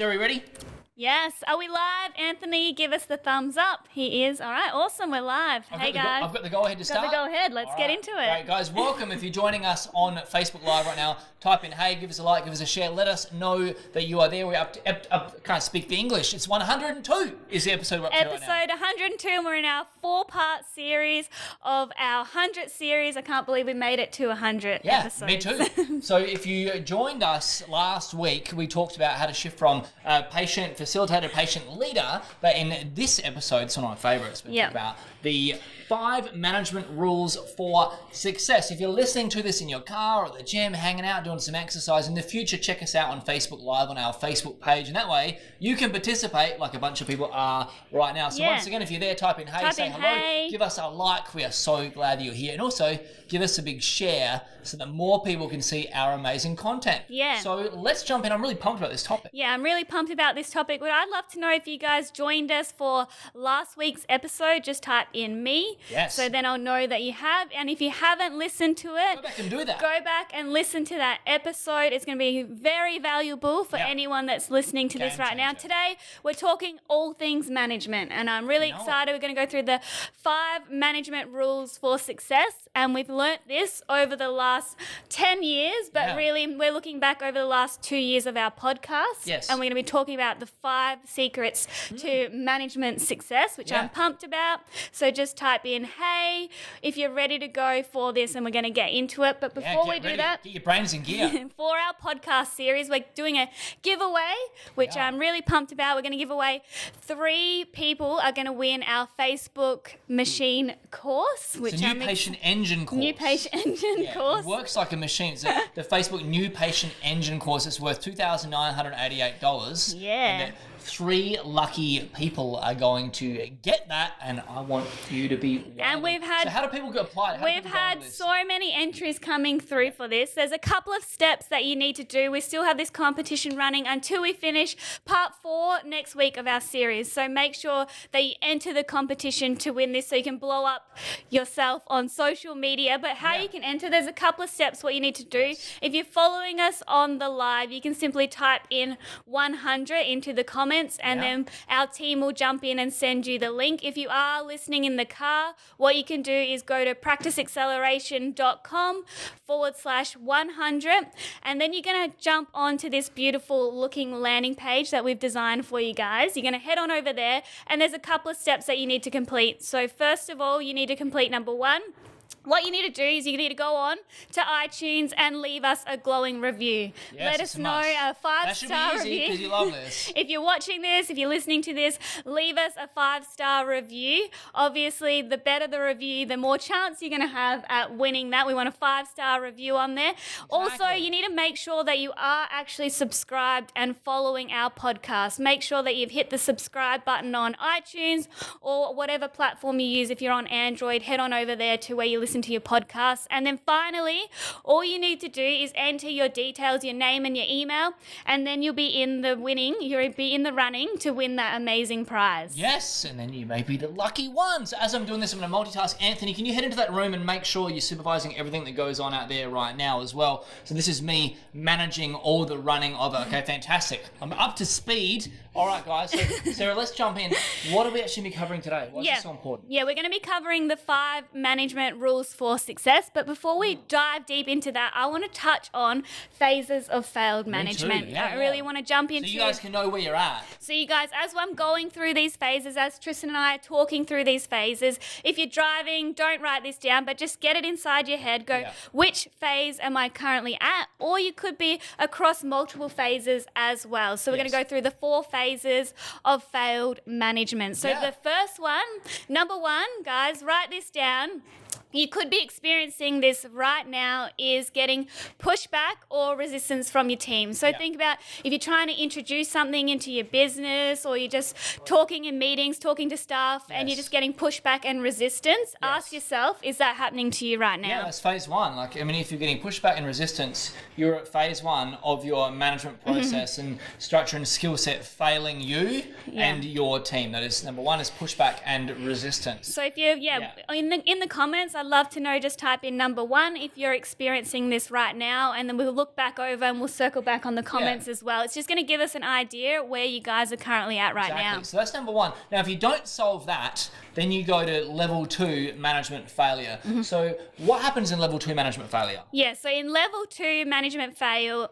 Sarah, you ready? Yes. Are we live? Anthony, give us the thumbs up. He is. All right. Awesome. We're live. Hey, guys. I've got the go-ahead to start. Got the go-ahead. Let's get into it. Great, guys. Welcome. If you're joining us on Facebook Live right now, type in, hey, give us a like, give us a share. Let us know that you are there. We're can't speak the English. It's 102 is the episode we're up to right now. Episode 102, and we're in our 4-part series of our 100th series. I can't believe we made it to 100 episodes. Me too. So if you joined us last week, we talked about how to shift from patient facilitator, patient leader, but in this episode, it's one of my favorites. We talk about the 5 management rules for success. If you're listening to this in your car or at the gym, hanging out, doing some exercise, in the future, check us out on Facebook Live on our Facebook page, and that way you can participate like a bunch of people are right now. So once again, if you're there, type in hey, say hello, give us a like. We are so glad that you're here, and also give us a big share so that more people can see our amazing content. Yeah. So let's jump in. I'm really pumped about this topic. Yeah, I'm really pumped about this topic. But I'd love to know if you guys joined us for last week's episode. Just type in me. Yes. So then I'll know that you have. And if you haven't listened to it, go back and do that. Go back and listen to that episode. It's going to be very valuable for anyone that's listening to this right now. Today, we're talking all things management. And I'm really excited. We're going to go through the 5 management rules for success. And we've learnt this over the last 10 years, but really we're looking back over the last 2 years of our podcast. Yes. And we're going to be talking about the 5 secrets to management success, which I'm pumped about. So just type in, hey, if you're ready to go for this, and we're going to get into it. But before we do that, get your brains in gear. For our podcast series, we're doing a giveaway, which I'm really pumped about. We're going to give away 3 people are going to win our Facebook machine course, which it's a new patient engine course. New patient engine course. It works like a machine. It's the Facebook new patient engine course. It's worth $2,988. Yeah. And 3 lucky people are going to get that, and I want you to be one. And we've had. So how do people apply? We've had so many entries coming through for this. There's a couple of steps that you need to do. We still have this competition running until we finish part 4 next week of our series. So make sure that you enter the competition to win this, so you can blow up yourself on social media. But how you can enter, there's a couple of steps what you need to do. If you're following us on the live, you can simply type in 100 into the comments, and then our team will jump in and send you the link. If you are listening in the car, what you can do is go to practiceacceleration.com/100, and then you're going to jump onto this beautiful looking landing page that we've designed for you guys. You're going to head on over there, and there's a couple of steps that you need to complete. So first of all, you need to complete number 1. What you need to do is you need to go on to iTunes and leave us a glowing review. Yes, let us know a 5-star review. That should be easy because you love this. If you're watching this, if you're listening to this, leave us a 5-star review. Obviously, the better the review, the more chance you're going to have at winning that. We want a 5-star review on there. Exactly. Also, you need to make sure that you are actually subscribed and following our podcast. Make sure that you've hit the subscribe button on iTunes or whatever platform you use. If you're on Android, head on over there to where you listen to your podcast. And then finally, all you need to do is enter your details, your name and your email, and then you'll be in the running to win that amazing prize. Yes, and then you may be the lucky one. So as I'm doing this, I'm going to multitask. Anthony, can you head into that room and make sure you're supervising everything that goes on out there right now as well? So this is me managing all the running of it. Okay, fantastic. I'm up to speed. All right, guys. So Sarah, let's jump in. What are we actually be covering today? Why is this so important? Yeah, we're going to be covering the 5 management rules for success. But before we dive deep into that, I want to touch on phases of failed management. Me too. I really want to jump into. So you guys can know where you're at. So you guys, as I'm going through these phases, as Tristan and I are talking through these phases, if you're driving, don't write this down, but just get it inside your head. Go, which phase am I currently at? Or you could be across multiple phases as well. So we're going to go through the 4 phases of failed management. So the first one, number 1, guys, write this down. you could be experiencing this right now is getting pushback or resistance from your team. So think about if you're trying to introduce something into your business, or you're just talking in meetings, talking to staff, and you're just getting pushback and resistance, ask yourself, is that happening to you right now? Yeah, that's phase one. Like, I mean, if you're getting pushback and resistance, you're at phase one of your management process and structure and skill set failing you and your team. That is, number one is pushback and resistance. So if you're, in the comments, I'd love to know, just type in number 1 if you're experiencing this right now, and then we'll look back over and we'll circle back on the comments as well. It's just going to give us an idea where you guys are currently at right now. So that's number 1. Now, if you don't solve that, then you go to level 2, management failure. So what happens in level 2 management failure? Yeah, so in level 2 management failure,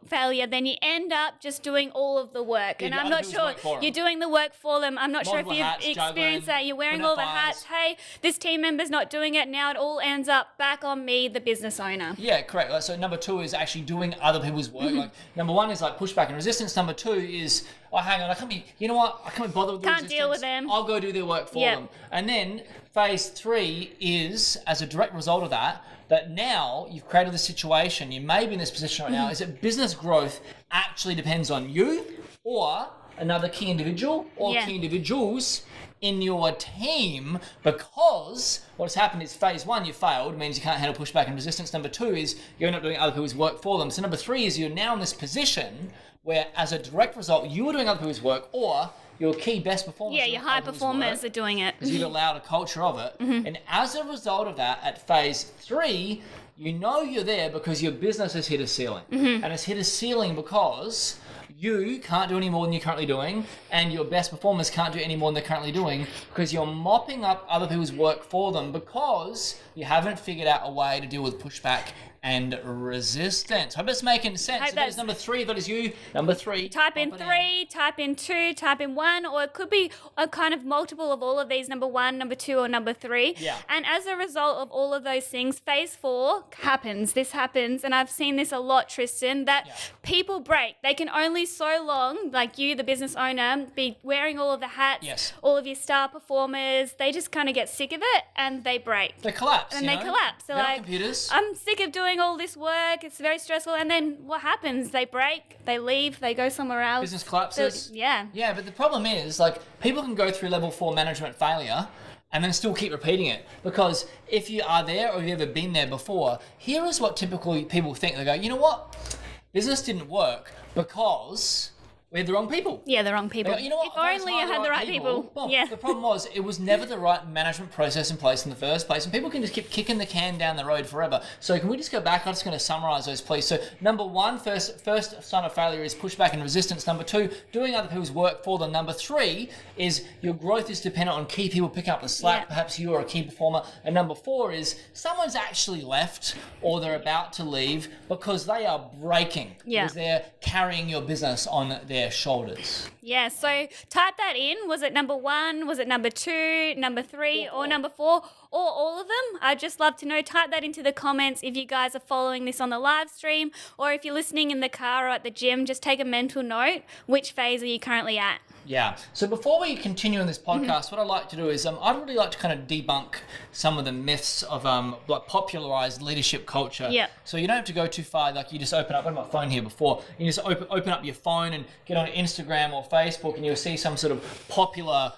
then you end up just doing all of the work. And I'm not sure you're doing the work for them. I'm not sure if you've experienced that. You're wearing all the hats. Hey, this team member's not doing it. Now it all ends up back on me, the business owner. Yeah, correct. So number 2 is actually doing other people's work. Like number 1 is like pushback and resistance. Number 2 is, oh, hang on, I can't be bothered with the resistance. Can't deal with them. I'll go do their work for them. And then phase 3 is, as a direct result of that now you've created the situation, you may be in this position right now, is that business growth actually depends on you or another key individual or key individuals in your team, because what's happened is phase 1, you failed, means you can't handle pushback and resistance. Number 2 is you end up doing other people's work for them. So number 3 is you're now in this position where, as a direct result, you are doing other people's work, or your key best performers. Yeah, your high performers are doing it. Because you've allowed a culture of it. And as a result of that, at phase 3, you know you're there because your business has hit a ceiling. And it's hit a ceiling because you can't do any more than you're currently doing, and your best performers can't do any more than they're currently doing, because you're mopping up other people's work for them because you haven't figured out a way to deal with pushback and resistance. Hope that's making sense. So that is number 3. That is you. Number 3. Type in 3, type in 2, type in 1, or it could be a kind of multiple of all of these, number 1, number 2, or number 3. Yeah. And as a result of all of those things, phase 4 happens. This happens, and I've seen this a lot, Tristan, that people break. They can only so long, like you, the business owner, be wearing all of the hats, all of your star performers. They just kind of get sick of it and they break. They collapse. And they collapse. They're like, computers. I'm sick of doing all this work. It's very stressful. And then what happens? They break, they leave, they go somewhere else. Business collapses. So, yeah, but the problem is, like, people can go through level 4 management failure and then still keep repeating it, because if you are there or you've ever been there before, here is what typically people think. They go, you know what? Business didn't work because we had the wrong people. Yeah, the wrong people. Go, you know what? If only you had the right people. Well, yeah. The problem was it was never the right management process in place in the first place, and people can just keep kicking the can down the road forever. So can we just go back? I'm just going to summarize those, please. So number 1, first sign of failure is pushback and resistance. Number 2, doing other people's work for them. Number 3 is your growth is dependent on key people picking up the slack. Yeah. Perhaps you are a key performer. And number 4 is someone's actually left or they're about to leave because they are breaking. Yeah. Because they're carrying your business on their shoulders. Yeah, so type that in. Was it number 1? Was it number 2, number 3, or number 4, or all of them? I'd just love to know. Type that into the comments if you guys are following this on the live stream, or if you're listening in the car or at the gym, just take a mental note. Which phase are you currently at? Yeah. So before we continue on this podcast, what I'd like to do is I'd really like to kind of debunk some of the myths of like popularized leadership culture. Yeah. So you don't have to go too far. Like you just open up. I had my phone here before. You just open up your phone and get on Instagram or Facebook, and you'll see some sort of popular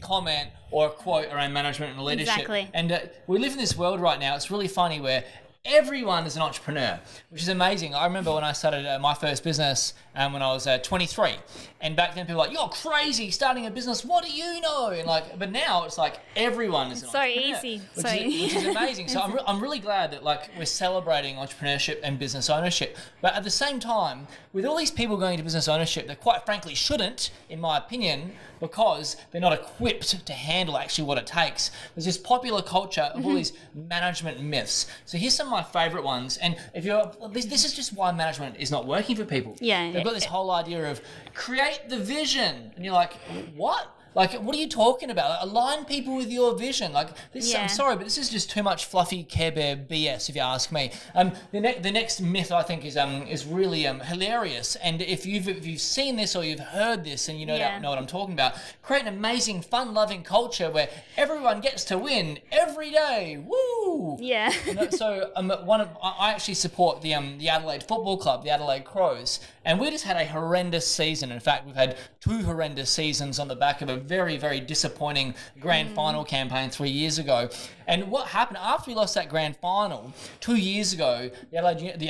comment or a quote around management and leadership. Exactly. And we live in this world right now. It's really funny where everyone is an entrepreneur, which is amazing. I remember when I started my first business when I was 23, and back then people were like, "You're crazy starting a business. What do you know?" And like, but now it's like everyone is an entrepreneur. So easy, which is amazing. So I'm really glad that like we're celebrating entrepreneurship and business ownership. But at the same time, with all these people going into business ownership, they quite frankly shouldn't, in my opinion, because they're not equipped to handle actually what it takes. There's this popular culture of all these management myths. So here's some of my favorite ones. And if you're, this is just why management is not working for people. Yeah. They've got this whole idea of create the vision. And you're like, what? Like, what are you talking about? Align people with your vision. Like, this. I'm sorry, but this is just too much fluffy Care Bear BS, if you ask me. The next myth I think is really hilarious. And if you've seen this or you've heard this and you know what I'm talking about, create an amazing, fun-loving culture where everyone gets to win every day. Woo! Yeah. So I actually support the Adelaide Football Club, the Adelaide Crows, and we just had a horrendous season. In fact, we've had 2 horrendous seasons on the back of a very, very disappointing grand final campaign 3 years ago. And what happened after we lost that grand final 2 years ago, the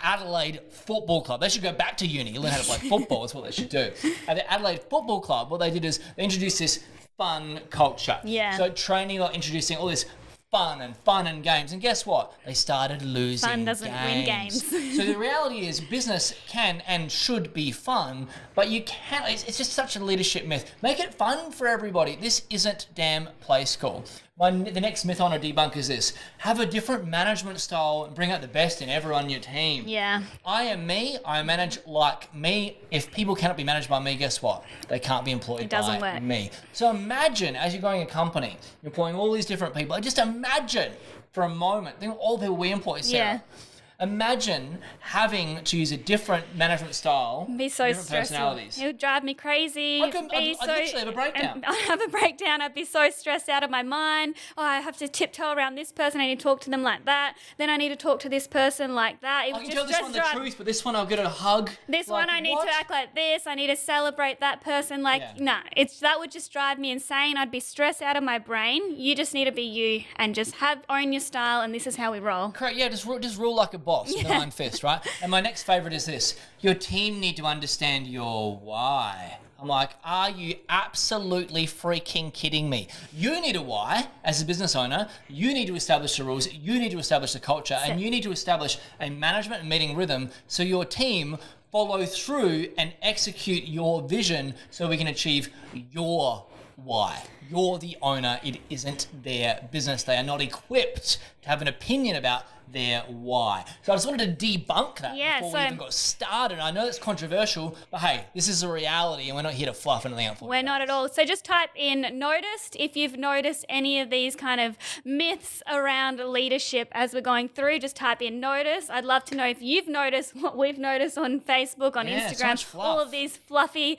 Adelaide Football Club, they should go back to uni, learn how to play football is what they should do. At the Adelaide Football Club, what they did is they introduced this fun culture. Yeah. So training, like introducing all this fun and games. And guess what? They started losing Fun doesn't win games. So the reality is business can and should be fun, but you can't. It's just such a leadership myth. Make it fun for everybody. This isn't damn play school. The next myth I want to debunk is this. Have a different management style and bring out the best in everyone on your team. Yeah. I am me. I manage like me. If people cannot be managed by me, guess what? They can't be employed by me. So imagine as you're growing a company, you're employing all these different people. Just imagine for a moment, think of all the people we employ, Sarah. Yeah. Imagine having to use a different management style, be so different stressful. personalities. It would drive me crazy. I'd literally have a breakdown. I'd have a breakdown. I'd be so stressed out of my mind. Oh, I have to tiptoe around this person. I need to talk to them like that. Then I need to talk to this person like that. I can tell this one the truth, but this one I'll get a hug. This one I need to act like this. I need to celebrate that person. That would just drive me insane. I'd be stressed out of my brain. You just need to be you and just own your style, and this is how we roll. Correct. Yeah, just rule like a boss with an iron fist, right? And my next favorite is this. Your team need to understand your why. I'm like, are you absolutely freaking kidding me? You need a why as a business owner. You need to establish the rules. You need to establish the culture. And you need to establish a management and meeting rhythm so your team follow through and execute your vision so we can achieve your why. You're the owner. It isn't their business. They are not equipped to have an opinion about their why. So I just wanted to debunk that before we even got started. I know it's controversial, but hey, this is a reality and we're not here to fluff anything out for you. We're not at all. So just type in noticed if you've noticed any of these kind of myths around leadership as we're going through. Just type in notice. I'd love to know if you've noticed what we've noticed on Facebook, on Instagram, so much fluff. all of these fluffy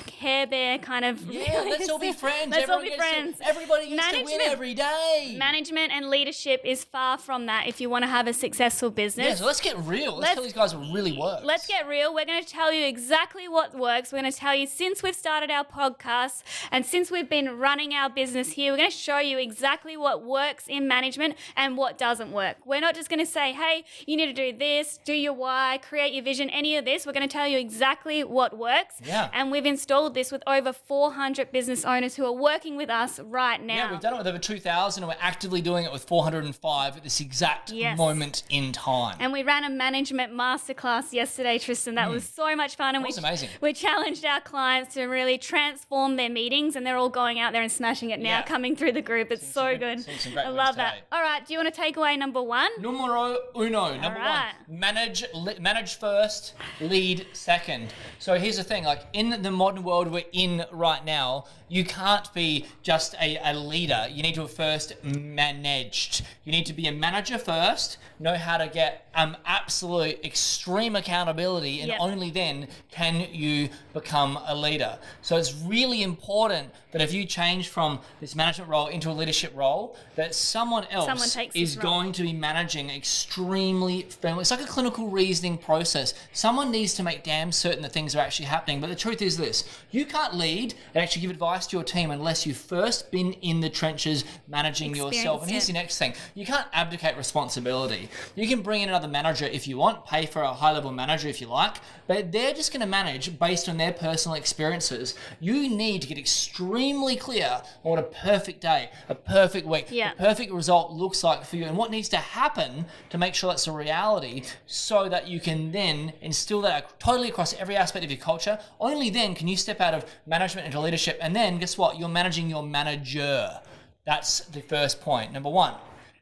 Care Bear kind of... Yeah, let's all be friends. Let's all be friends. Everybody gets to win every day. Management and leadership is far from that if you want to have a successful business. Yeah, so let's get real. Let's tell these guys what really works. Let's get real. We're going to tell you exactly what works. We're going to tell you since we've started our podcast and since we've been running our business here, we're going to show you exactly what works in management and what doesn't work. We're not just going to say, hey, you need to do this, do your why, create your vision, any of this. We're going to tell you exactly what works. Yeah. And we've installed this with over 400 business owners who are working with us right now. Yeah, we've done it with over 2,000 and we're actively doing it with 405 at this exact moment in time. And we ran a management masterclass yesterday, Tristan. That was so much fun. And it was amazing. We challenged our clients to really transform their meetings, and they're all going out there and smashing it now, coming through the group. It's so good. I love that. All right, do you want to take away number one? Numero uno. Number one. Manage first, lead second. So here's the thing. Like in the modern world we're in right now, you can't be just a leader. You need to have first managed. You need to be a manager first, know how to get absolute extreme accountability, and only then can you become a leader. So it's really important that if you change from this management role into a leadership role, that someone else is going to be managing extremely firmly. It's like a clinical reasoning process. Someone needs to make damn certain that things are actually happening. But the truth is this, you can't lead and actually give advice to your team unless you've first been in the trenches managing yourself. And here's the next thing. You can't abdicate responsibility. You can bring in another manager if you want, pay for a high-level manager if you like, but they're just going to manage based on their personal experiences. You need to get extremely clear on what a perfect day, a perfect week, a perfect result looks like for you and what needs to happen to make sure that's a reality so that you can then instill that totally across every aspect of your culture. Only then can you step out of management into leadership, and then guess what? You're managing your manager. That's the first point. Number one,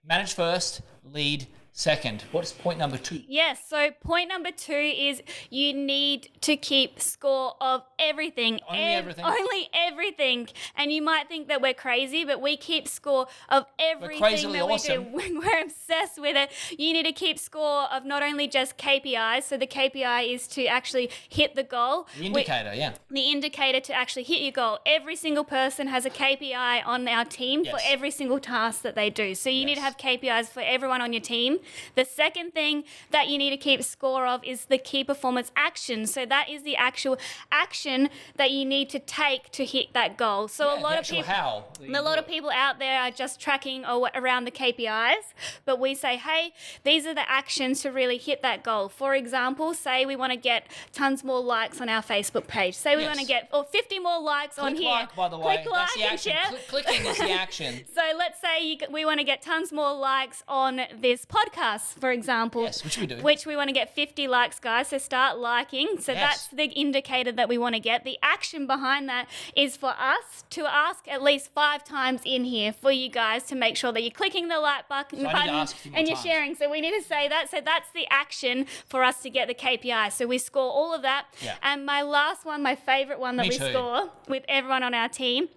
manage first, lead second. What's point number two? Yes, so point number two is you need to keep score of everything. Only everything. Only everything. And you might think that we're crazy, but we keep score of everything that we do. We're obsessed with it. You need to keep score of not only just KPIs, so the KPI is to actually hit the goal. The indicator, The indicator to actually hit your goal. Every single person has a KPI on our team for every single task that they do. So you need to have KPIs for everyone on your team. The second thing that you need to keep score of is the key performance action. So that is the actual action that you need to take to hit that goal. So a lot of people out there are just tracking around the KPIs, but we say, hey, these are the actions to really hit that goal. For example, say we want to get tons more likes on our Facebook page. Say we want to get 50 more likes on here. Like, by the way. Click like the action. and share. Clicking is the action. So let's say we want to get tons more likes on this podcast, for example. Yes, which we do. Which we want to get 50 likes, guys. So start liking. So that's the indicator that we want to get. The action behind that is for us to ask at least 5 times in here for you guys to make sure that you're clicking the like button and you're sharing. So we need to say that. So that's the action for us to get the KPI. So we score all of that. Yeah. And my last one, my favorite one that we score with everyone on our team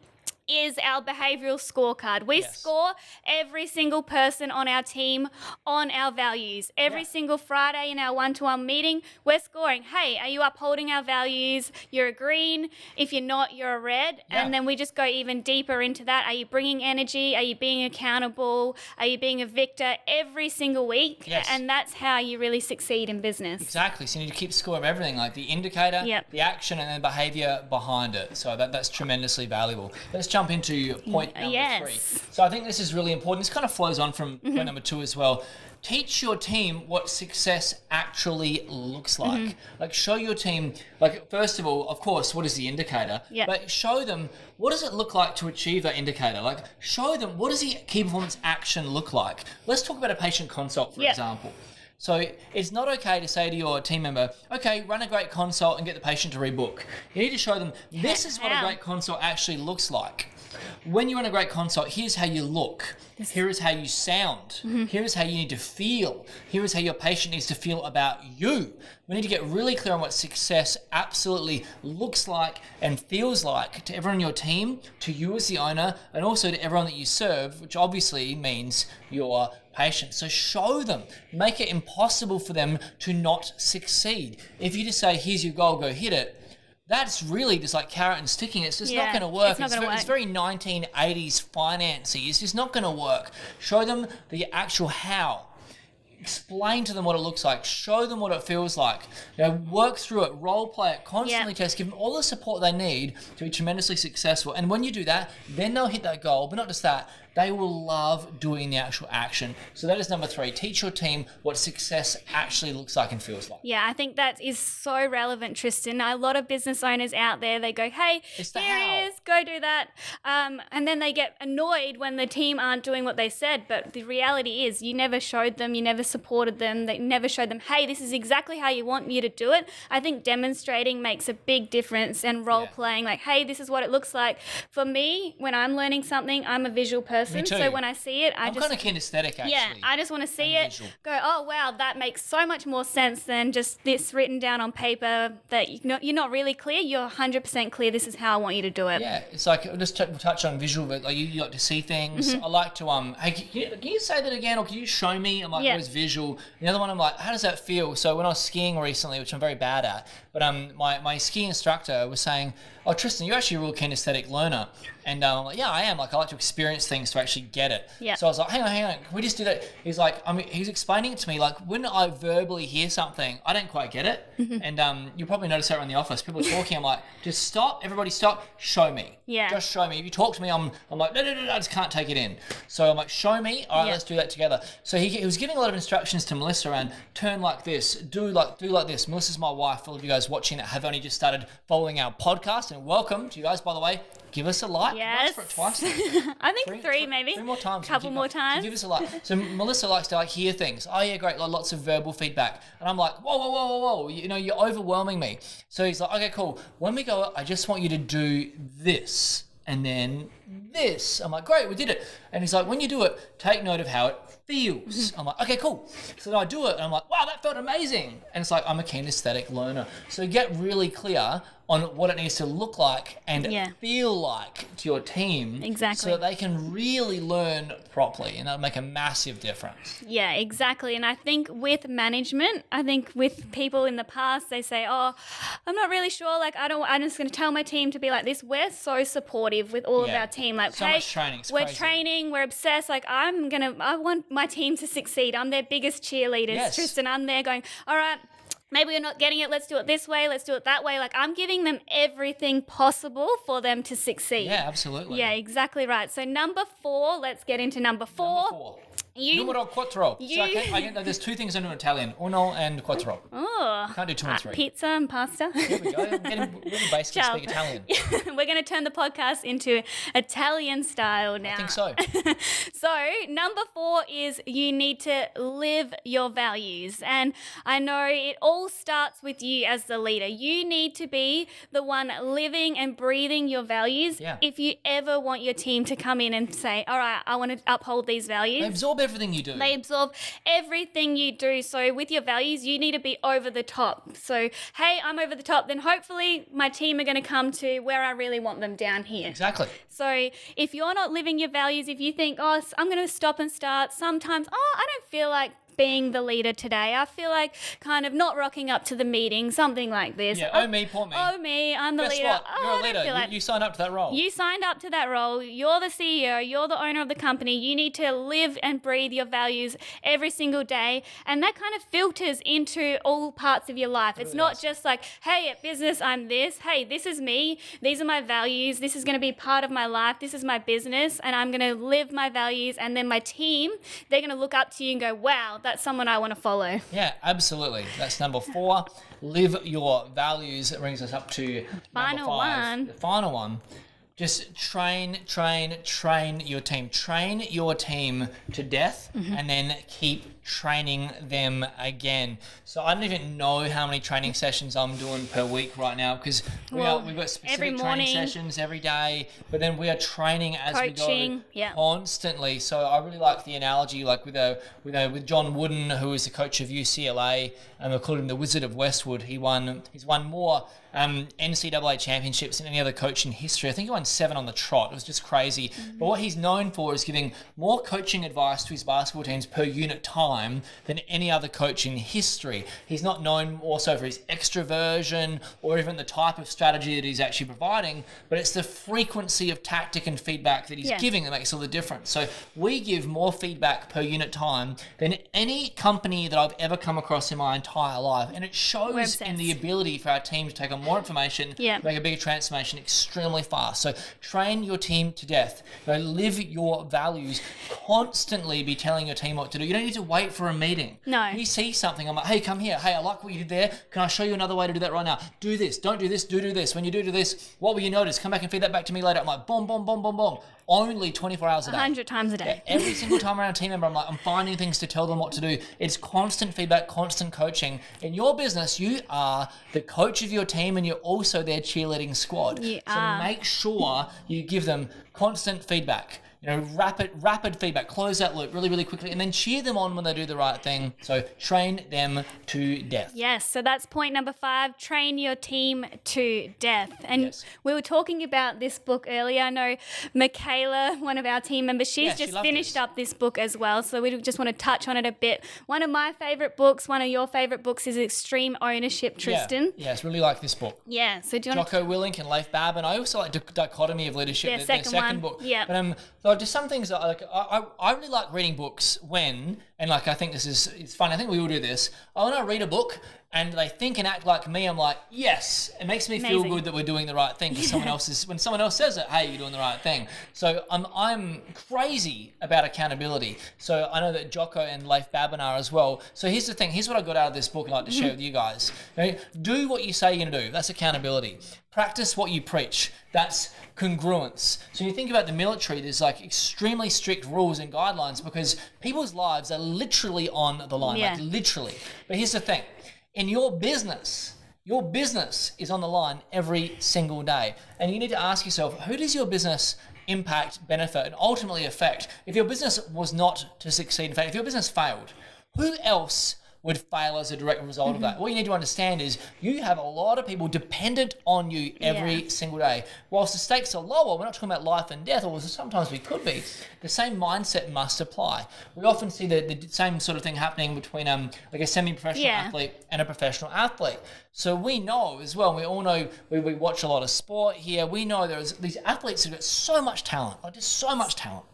is our behavioural scorecard. We score every single person on our team on our values. Every single Friday in our one-to-one meeting, we're scoring, hey, are you upholding our values? You're a green. If you're not, you're a red. Yeah. And then we just go even deeper into that. Are you bringing energy? Are you being accountable? Are you being a victor every single week? Yes. And that's how you really succeed in business. Exactly. So you need to keep score of everything, like the indicator, the action, and then behaviour behind it. So that's tremendously valuable. Let's jump into point number 3. So I think this is really important. This kind of flows on from point number 2 as well. Teach your team what success actually looks like. Like, show your team, like, first of all, of course, what is the indicator? But show them, what does it look like to achieve that indicator? Like, show them, what does the key performance action look like? Let's talk about a patient consult, for example. So it's not okay to say to your team member, okay, run a great consult and get the patient to rebook. You need to show them, this is what a great consult actually looks like. When you run a great consult, here's how you look. Here is how you sound. Here is how you need to feel. Here is how your patient needs to feel about you. We need to get really clear on what success absolutely looks like and feels like to everyone on your team, to you as the owner, and also to everyone that you serve, which obviously means your patients. So show them. Make it impossible for them to not succeed. If you just say, here's your goal, go hit it, that's really just like carrot and sticking. It's just not going to work. It's very 1980s financy. It's just not going to work. Show them the actual how. Explain to them what it looks like. Show them what it feels like. Work through it. Role play it. Constantly test. Give them all the support they need to be tremendously successful. And when you do that, then they'll hit that goal. But not just that. They will love doing the actual action. So that is number 3. Teach your team what success actually looks like and feels like. Yeah, I think that is so relevant, Tristan. A lot of business owners out there, they go, hey, here it is, go do that. And then they get annoyed when the team aren't doing what they said. But the reality is you never showed them, you never supported them, they never showed them, hey, this is exactly how you want me to do it. I think demonstrating makes a big difference, and role playing, like, hey, this is what it looks like. For me, when I'm learning something, I'm a visual person. So when I see it, I'm kind of kinesthetic, actually. Yeah, I just want to see it, go, oh, wow, that makes so much more sense than just this written down on paper that you're not really clear. You're 100% clear. This is how I want you to do it. Yeah, it's like, we'll just touch on visual, but like you like to see things. I like to, hey, can you say that again, or can you show me? I'm like, always visual. The other one, I'm like, how does that feel? So when I was skiing recently, which I'm very bad at, but my ski instructor was saying, oh, Tristan, you're actually a real kinesthetic learner. And I'm like, yeah, I am. Like, I like to experience things to actually get it. Yeah. So I was like, hang on, can we just do that? He's like, he's explaining it to me, like, when I verbally hear something, I don't quite get it. And you probably notice that around the office. People are talking, I'm like, just stop, everybody stop, show me. Yeah. Just show me. If you talk to me, I'm like, no, I just can't take it in. So I'm like, show me. All right, let's do that together. So he was giving a lot of instructions to Melissa around, turn like this, do like this. Melissa's my wife. All of you guys watching that have only just started following our podcast, and welcome to you guys, by the way. Give us a like. Yes. For it twice. I think three maybe. 3 more times. Couple more times. Give us a like. So Melissa likes to like hear things. Oh yeah, great. Like, lots of verbal feedback. And I'm like, whoa. You're overwhelming me. So he's like, okay, cool. When we go, I just want you to do this and then this. I'm like, great, we did it. And he's like, when you do it, take note of how it feels. I'm like, okay, cool. So then I do it and I'm like, wow, that felt amazing. And it's like, I'm a kinesthetic learner. So get really clear on what it needs to look like and feel like to your team. Exactly. So that they can really learn properly, and that'll make a massive difference. Yeah, exactly. And I think with management, I think with people in the past, they say, oh, I'm not really sure. Like, I'm just going to tell my team to be like this. We're so supportive with all of our team. Like, so much training. It's we're crazy. Training, we're obsessed. Like, I want my team to succeed. I'm their biggest cheerleaders, Yes. Tristan. I'm there going, all right, maybe we're not getting it. Let's do it this way. Let's do it that way. Like, I'm giving them everything possible for them to succeed. Yeah, absolutely. Yeah, exactly right. So number 4, let's get into number 4. Number 4. Numero quattro. So there's 2 things I know in Italian: uno and quattro. Oh, Can't do 2 and 3. Pizza and pasta. Here we go. I'm getting really basically Ciao. speak Italian. We're going to turn the podcast into Italian style now. I think so. So number 4 is you need to live your values. And I know it all starts with you as the leader. You need to be the one living and breathing your values. Yeah. If you ever want your team to come in and say, all right, I want to uphold these values. They absorb everything you do. They absorb everything you do. So with your values, you need to be over the top. So, hey, I'm over the top. Then hopefully my team are going to come to where I really want them, down here. Exactly. So if you're not living your values, if you think, oh, I'm going to stop and start, sometimes, oh, I don't feel like being the leader today. I feel like kind of not rocking up to the meeting, something like this. Yeah, oh me, poor me. Oh me, I'm the Guess leader. what? Oh, You're I a don't leader. feel like You signed up to that role. You signed up to that role. You're the CEO. You're the owner of the company. You need to live and breathe your values every single day. And that kind of filters into all parts of your life. It's not just like, hey, at business, I'm this. Hey, this is me. These are my values. This is going to be part of my life. This is my business. And I'm going to live my values. And then my team, they're going to look up to you and go, wow, that's someone I want to follow. Yeah, absolutely. That's number 4. Live your values. That brings us up to Final number 5. one. The final one. Just train your team. Train your team to death, and then keep training them again. So I don't even know how many training sessions I'm doing per week right now, because we've got specific training sessions every day, but then we are training as Coaching, we go constantly. So I really like the analogy, like with John Wooden, who is the coach of UCLA, and we call him the Wizard of Westwood. He's won more NCAA championships than any other coach in history. I think he won 7 on the trot. It was just crazy. But what he's known for is giving more coaching advice to his basketball teams per unit time than any other coach in history. He's not known also for his extroversion or even the type of strategy that he's actually providing, but it's the frequency of tactic and feedback that he's giving that makes all the difference. So we give more feedback per unit time than any company that I've ever come across in my entire life. And it shows in the ability for our team to take on more information, make a bigger transformation extremely fast. So train your team to death. Live your values. Constantly be telling your team what to do. You don't need to wait for a meeting. No. You see something, I'm like, hey, come here. Hey, I like what you did there. Can I show you another way to do that right now? Do this. Don't do this. Do this. When you do this, what will you notice? Come back and feed that back to me later. I'm like, boom, boom, boom, boom, boom. Only 24 hours a day. 100 times a day. Yeah, every single time around a team member, I'm finding things to tell them what to do. It's constant feedback, constant coaching. In your business, you are the coach of your team and you're also their cheerleading squad. So make sure you give them constant feedback. Rapid feedback, close that loop really, really quickly, and then cheer them on when they do the right thing. So train them to death. Yes, so that's point number 5, train your team to death. And we were talking about this book earlier. I know Michaela, one of our team members, she's just finished up this book as well, so we just want to touch on it a bit. One of my favourite books, one of your favourite books is Extreme Ownership, Tristan. Yes, really like this book. Yeah, so do you want Jocko Willink and Leif Babin. I also like Dichotomy of Leadership, their second book. Yeah. But just some things that I really like reading books when, and like I think it's fun. I think we all do this. When I read a book and they think and act like me, I'm like, yes, it makes me feel good that we're doing the right thing. Because when someone else says it, hey, you're doing the right thing. So I'm crazy about accountability. So I know that Jocko and Leif Babin are as well. So here's the thing. Here's what I got out of this book and I'd like to share with you guys. Do what you say you're going to do. That's accountability. Practice what you preach. That's congruence. So you think about the military, there's like extremely strict rules and guidelines because people's lives are literally on the line, like literally. But here's the thing. In your business is on the line every single day. And you need to ask yourself, who does your business impact, benefit, and ultimately affect? If your business was not to succeed, in fact, if your business failed, who else would fail as a direct result of that. What you need to understand is you have a lot of people dependent on you every single day. Whilst the stakes are lower, we're not talking about life and death, or sometimes we could be, the same mindset must apply. We often see the same sort of thing happening between like a semi-professional athlete and a professional athlete. So we know as well, we all know, we watch a lot of sport here, we know there's these athletes who've got so much talent, like just so much talent.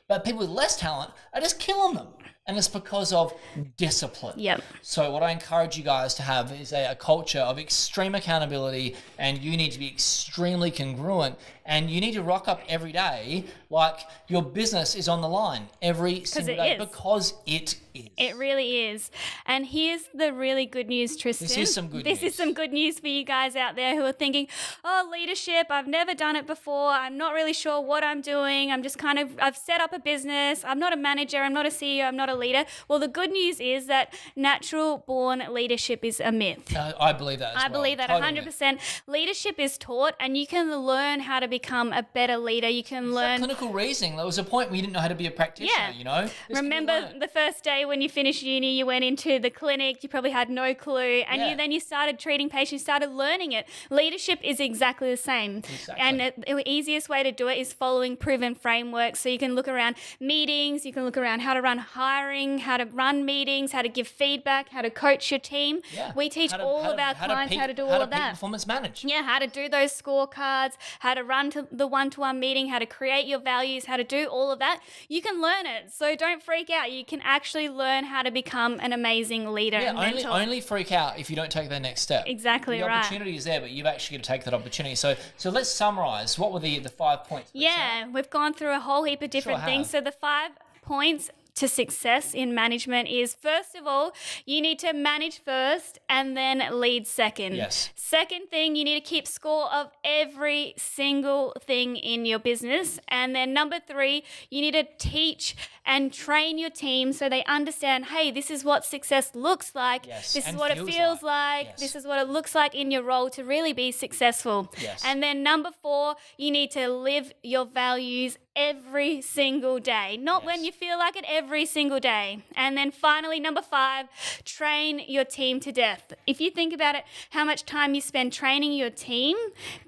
But people with less talent are just killing them. And it's because of discipline. Yep. So what I encourage you guys to have is a culture of extreme accountability, and you need to be extremely congruent, and you need to rock up every day like your business is on the line every single day because it is. It really is. And here's the really good news, Tristan. This is some good news. This is some good news for you guys out there who are thinking, oh, leadership, I've never done it before. I'm not really sure what I'm doing. I've set up a business. I'm not a manager. I'm not a CEO. I'm not a leader. Well, the good news is that natural born leadership is a myth. I believe that as well. I believe that totally 100%. Leadership is taught, and you can learn how to become a better leader. You can learn clinical reasoning. There was a point where you didn't know how to be a practitioner, you know? Remember the first day when you finished uni, you went into the clinic, you probably had no clue, and then you started treating patients, you started learning it. Leadership is exactly the same. Exactly. And the easiest way to do it is following proven frameworks. So you can look around meetings, you can look around how to run hiring, how to run meetings, how to give feedback, how to coach your team. Yeah. We teach all of our clients how to do all of that. How to performance manage. Yeah, how to do those scorecards, how to run to the one-to-one meeting, how to create your values, how to do all of that. You can learn it. So don't freak out. You can actually learn how to become an amazing leader and mentor. Only freak out if you don't take the next step. Exactly right. The opportunity is there, but you've actually got to take that opportunity. So let's summarize. What were the 5 points? Yeah, we've gone through a whole heap of different things. So the 5 points to success in management is, first of all, you need to manage first and then lead second. Yes. Second thing, you need to keep score of every single thing in your business. And then number 3, you need to teach and train your team so they understand, hey, this is what success looks like. Yes. This and is what it feels like. Yes. This is what it looks like in your role to really be successful. Yes. And then number 4, you need to live your values every single day, not when you feel like it, every single day. And then finally, number 5, train your team to death. If you think about it, how much time you spend training your team,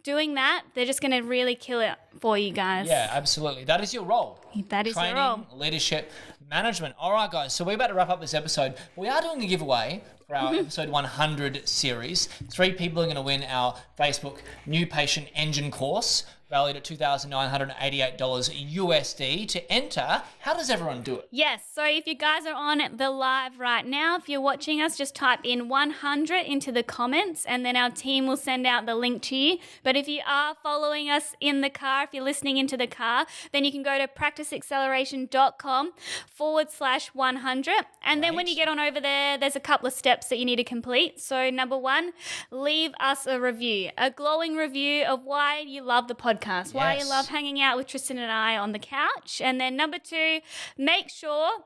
doing that, they're just going to really kill it for you guys. Yeah, absolutely. That is your role. That is your role. Training, leadership, management. All right, guys. So we're about to wrap up this episode. We are doing a giveaway for our episode 100 series. 3 people are going to win our Facebook New Patient Engine course, valued at $2,988 USD. To enter, how does everyone do it? Yes, so if you guys are on the live right now, if you're watching us, just type in 100 into the comments and then our team will send out the link to you. But if you are following us in the car, if you're listening into the car, then you can go to practiceacceleration.com/100. And then when you get on over there, there's a couple of steps that you need to complete. So number 1, leave us a review, a glowing review of why you love the podcast, why you love hanging out with Tristan and I on the couch. And then number 2, make sure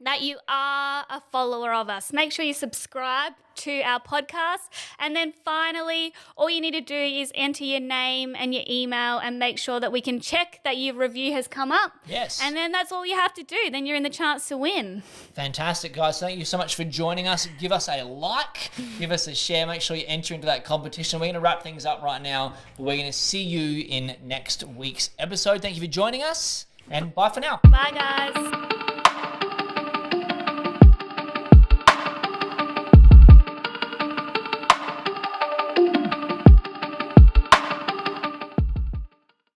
that you are a follower of us. Make sure you subscribe to our podcast. And then finally, all you need to do is enter your name and your email and make sure that we can check that your review has come up. Yes. And then that's all you have to do. Then you're in the chance to win. Fantastic, guys. Thank you so much for joining us. Give us a like, give us a share. Make sure you enter into that competition. We're going to wrap things up right now. We're going to see you in next week's episode. Thank you for joining us, and bye for now. Bye, guys.